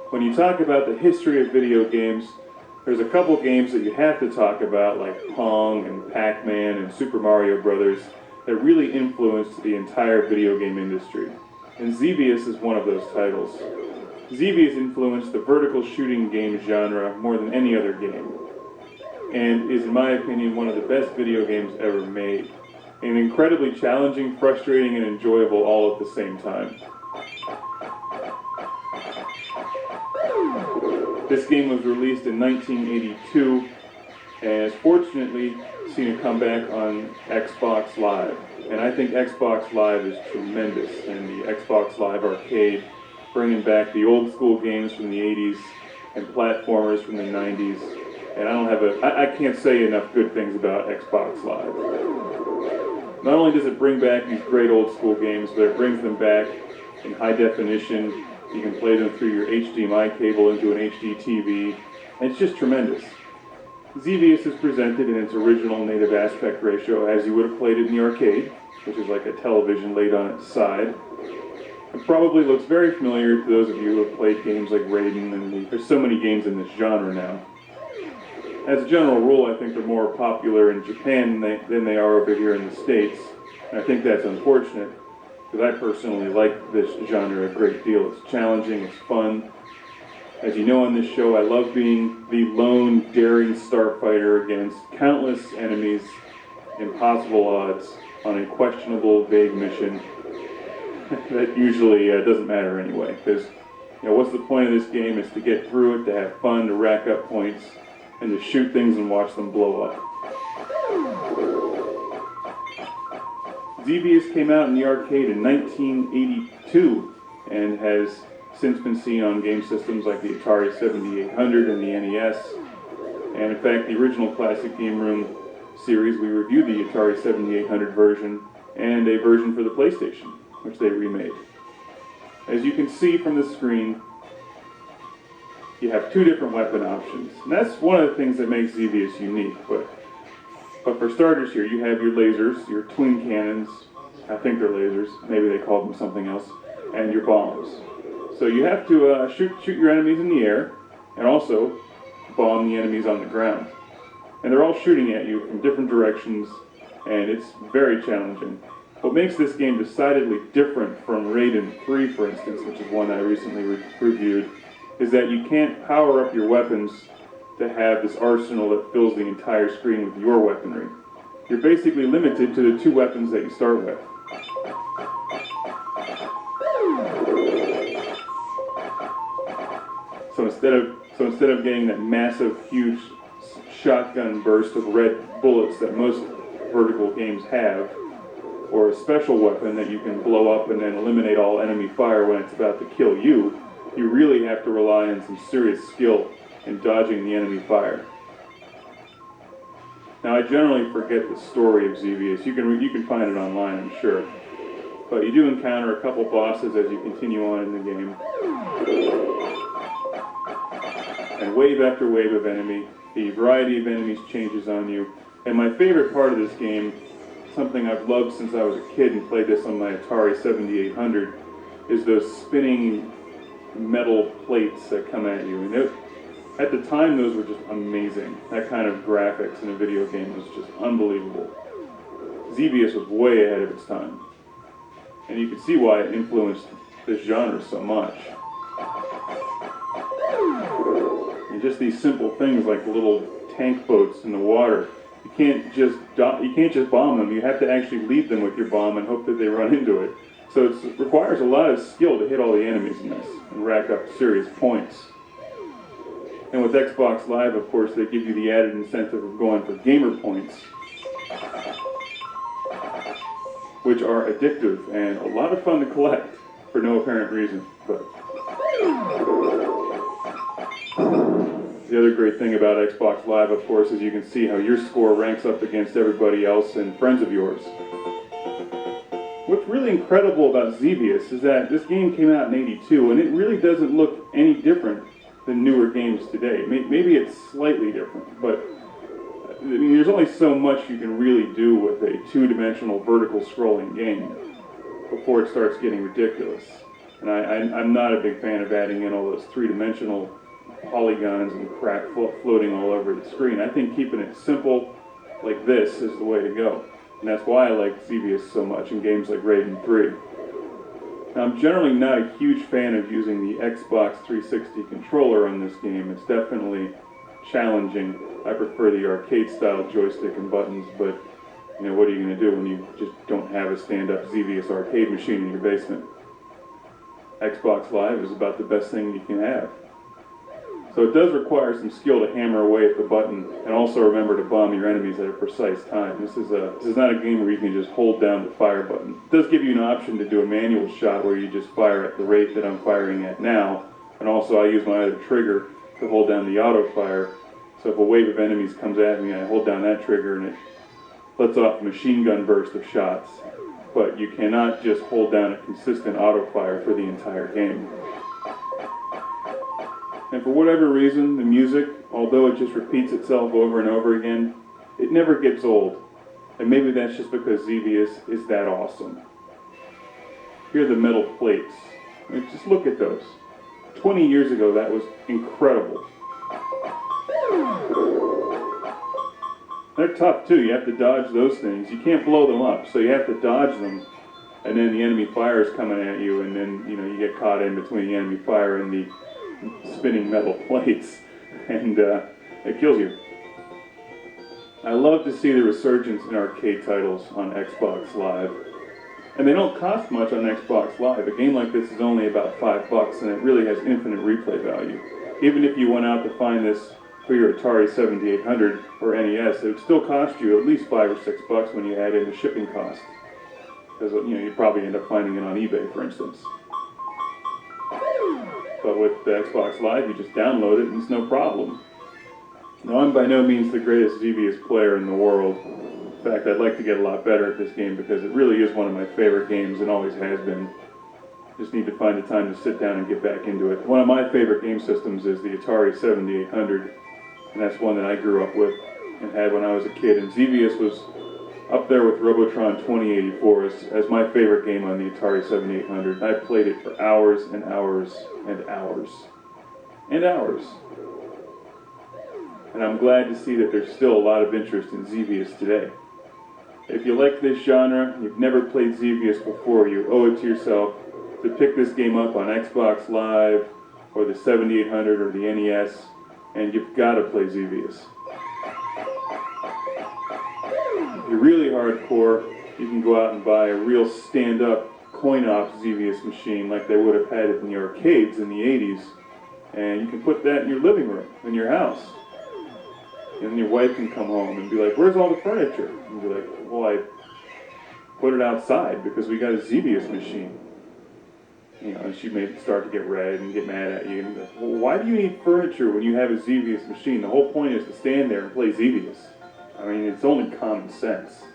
When you talk about the history of video games, there's a couple games that you have to talk about, like Pong and Pac-Man and Super Mario Brothers, that really influenced the entire video game industry. And Xevious is one of those titles. Xevious influenced the vertical shooting game genre more than any other game, and is, in my opinion, one of the best video games ever made. And incredibly challenging, frustrating, and enjoyable all at the same time. This game was released in 1982 and has fortunately seen a comeback on Xbox Live. And I think Xbox Live is tremendous, and the Xbox Live Arcade, bringing back the old school games from the 80s and platformers from the 90s. And I can't say enough good things about Xbox Live. Not only does it bring back these great old school games, but it brings them back in high definition. You can play them through your HDMI cable into an HD TV, and it's just tremendous. Xevious is presented in its original native aspect ratio as you would have played it in the arcade, which is like a television laid on its side. It probably looks very familiar to those of you who have played games like Raiden, and there's so many games in this genre now. As a general rule, I think they're more popular in Japan than they are over here in the States, and I think that's unfortunate, because I personally like this genre a great deal. It's challenging, it's fun. As you know on this show, I love being the lone, daring starfighter against countless enemies, impossible odds, on a questionable, vague mission that usually doesn't matter anyway. Because, what's the point of this game is to get through it, to have fun, to rack up points, and to shoot things and watch them blow up. Xevious came out in the arcade in 1982 and has since been seen on game systems like the Atari 7800 and the NES. And in fact, the original Classic Game Room series, we reviewed the Atari 7800 version and a version for the PlayStation, which they remade. As you can see from the screen, you have two different weapon options. And that's one of the things that makes Xevious unique. But for starters here, you have your lasers, your twin cannons, I think they're lasers, maybe they called them something else, and your bombs. So you have to shoot your enemies in the air, and also bomb the enemies on the ground. And they're all shooting at you from different directions, and it's very challenging. What makes this game decidedly different from Raiden 3, for instance, which is one I recently reviewed, is that you can't power up your weapons to have this arsenal that fills the entire screen with your weaponry. You're basically limited to the two weapons that you start with. So instead of getting that massive, huge shotgun burst of red bullets that most vertical games have, or a special weapon that you can blow up and then eliminate all enemy fire when it's about to kill you, you really have to rely on some serious skill in dodging the enemy fire. Now, I generally forget the story of Xevious. You can find it online, I'm sure. But you do encounter a couple bosses as you continue on in the game. And wave after wave of enemy. The variety of enemies changes on you. And my favorite part of this game, something I've loved since I was a kid and played this on my Atari 7800, is those spinning metal plates that come at you. And at the time, those were just amazing. That kind of graphics in a video game was just unbelievable. Xevious was way ahead of its time. And you can see why it influenced this genre so much. And just these simple things like the little tank boats in the water. You can't just bomb them. You have to actually lead them with your bomb and hope that they run into it. So it requires a lot of skill to hit all the enemies in this and rack up serious points. And with Xbox Live, of course, they give you the added incentive of going for gamer points, which are addictive and a lot of fun to collect for no apparent reason. But the other great thing about Xbox Live, of course, is you can see how your score ranks up against everybody else and friends of yours. What's really incredible about Xevious is that this game came out in '82, and it really doesn't look any different than newer games today. Maybe it's slightly different, but I mean, there's only so much you can really do with a two-dimensional vertical scrolling game before it starts getting ridiculous. And I'm not a big fan of adding in all those three-dimensional polygons and crap floating all over the screen. I think keeping it simple like this is the way to go. And that's why I like Xevious so much in games like Raiden 3. Now, I'm generally not a huge fan of using the Xbox 360 controller on this game. It's definitely challenging. I prefer the arcade-style joystick and buttons, but you know, what are you going to do when you just don't have a stand-up Xevious arcade machine in your basement? Xbox Live is about the best thing you can have. So it does require some skill to hammer away at the button, and also remember to bomb your enemies at a precise time. This is not a game where you can just hold down the fire button. It does give you an option to do a manual shot where you just fire at the rate that I'm firing at now, and also I use my other trigger to hold down the auto fire. So if a wave of enemies comes at me, I hold down that trigger and it lets off a machine gun burst of shots. But you cannot just hold down a consistent auto fire for the entire game. And for whatever reason, the music, although it just repeats itself over and over again, it never gets old. And maybe that's just because Xevious is that awesome. Here are the metal plates. I mean, just look at those. 20 years ago, that was incredible. They're tough too. You have to dodge those things. You can't blow them up, so you have to dodge them. And then the enemy fire is coming at you, and then you get caught in between the enemy fire and the spinning metal plates, and it kills you. I love to see the resurgence in arcade titles on Xbox Live. And they don't cost much on Xbox Live. A game like this is only about $5, and it really has infinite replay value. Even if you went out to find this for your Atari 7800 or NES, it would still cost you at least $5 or $6 when you add in the shipping cost. Because you'd probably end up finding it on eBay, for instance. But with the Xbox Live, you just download it and it's no problem. Now, I'm by no means the greatest Xevious player in the world. In fact, I'd like to get a lot better at this game because it really is one of my favorite games and always has been. Just need to find the time to sit down and get back into it. One of my favorite game systems is the Atari 7800, and that's one that I grew up with and had when I was a kid. And Xevious was up there with Robotron 2084 as my favorite game on the Atari 7800. I played it for hours and hours and hours and hours. And I'm glad to see that there's still a lot of interest in Xevious today. If you like this genre, you've never played Xevious before, you owe it to yourself to pick this game up on Xbox Live or the 7800 or the NES, and you've got to play Xevious. If you're really hardcore, you can go out and buy a real stand-up coin-op Xevious machine like they would have had it in the arcades in the 80s, and you can put that in your living room, in your house. And then your wife can come home and be like, "Where's all the furniture?" And be like, "Well, I put it outside because we got a Xevious machine." And she may start to get red and get mad at you. And be like, "Well, why do you need furniture when you have a Xevious machine? The whole point is to stand there and play Xevious." I mean, it's only common sense.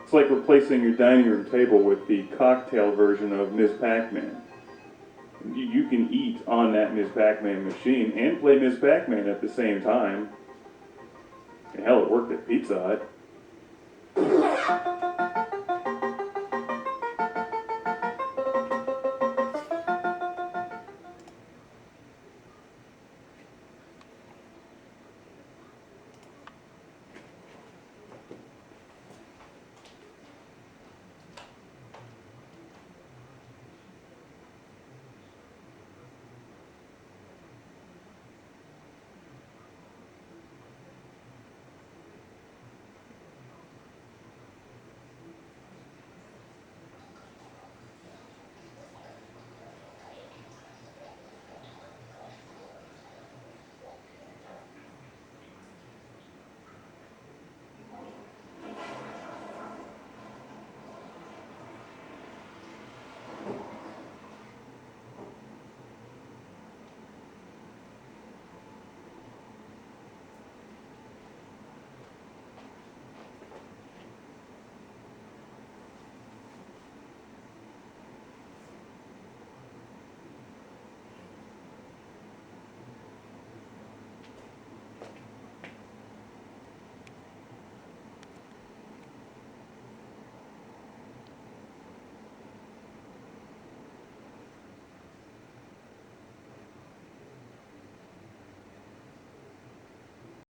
It's like replacing your dining room table with the cocktail version of Ms. Pac-Man. You can eat on that Ms. Pac-Man machine and play Ms. Pac-Man at the same time. And hell, it worked at Pizza Hut.